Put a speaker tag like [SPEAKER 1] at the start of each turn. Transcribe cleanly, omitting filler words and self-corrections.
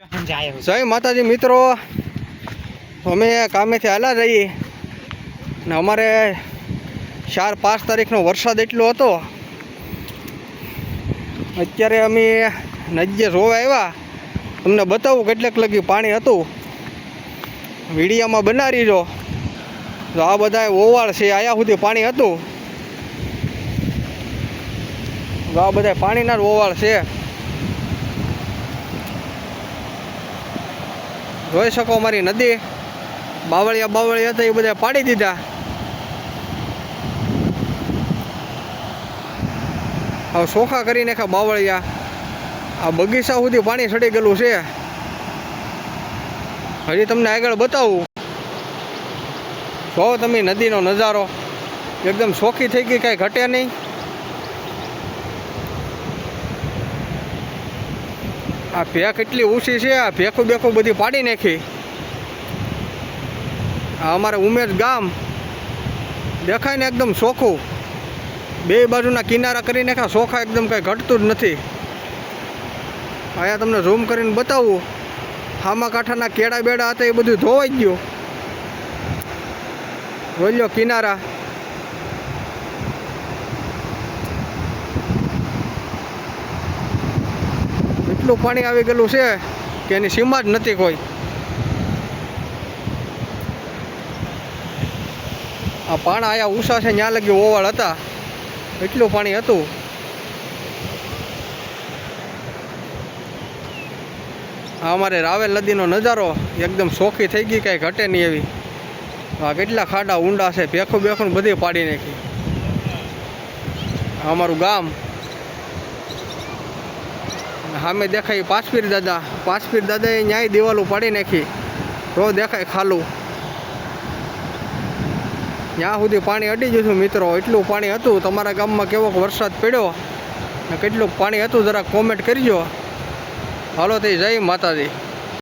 [SPEAKER 1] જય માતાજી મિત્રો, અમે કામેથી હાલા જઈએ ને અમારે 4-5 તારીખનો વરસાદ એટલો હતો. અત્યારે અમે નદીએ જોવા આવ્યા. તમને બતાવું કેટલેક લગી પાણી હતું, વિડીયામાં બનાવી જો. તો આ બધા ઓવાળ છે, આયા સુધી પાણી હતું. તો આ બધા પાણીના જ ઓવાળ છે. જોઈ શકો અમારી નદી, બાવળિયા હતા એ બધા પાડી દીધા. હવે સોખા કરી નાખ્યા બાવળિયા. આ બગીચા સુધી પાણી ચડી ગયેલું છે. હજી તમને આગળ બતાવું. જો તમે નદીનો નજારો એકદમ સોખી થઈ ગઈ, કાંઈ ઘટે નહીં. આ ભેખ એટલી ઊંચી છે, આ ભેખું બેખું બધી પાડી નાખી. આ અમારે ઉમેશ ગામ દેખાય ને એકદમ ચોખ્ખું. બે બાજુના કિનારા કરી નાખ્યા ચોખ્ખા, એકદમ કાંઈ ઘટતું જ નથી. અહીંયા તમને ઝૂમ કરીને બતાવું. હામા કાંઠાના કેળા બેડા હતા એ બધું ધોવાઈ ગયું. જોઈ લો કિનારા. એટલું પાણી આવી ગયેલું છે કે એની સીમા જ નથી કોઈ. આ પાણા આયા ઊંચા છે, ત્યાં લગી ઓવાળ હતા, એટલું પાણી હતું. આ અમારે રાવેલ નદીનો નજારો એકદમ સોખી થઈ ગઈ, કાંઈ ઘટે નહીં એવી. આ કેટલા ખાડા ઊંડા છે, ભેખું બેખું બધી પાડી નાખી. અમારું ગામ સામે દેખાય પાસપીર દાદાએ ન્યાય દિવાલો પાડી નાખી. તો દેખાય ખાલું, ત્યાં સુધી પાણી અડી જશું મિત્રો. એટલું પાણી હતું. તમારા ગામમાં કેવો વરસાદ પડ્યો ને કેટલું પાણી હતું જરા કોમેન્ટ કરજો. હાલો તે જય માતાજી.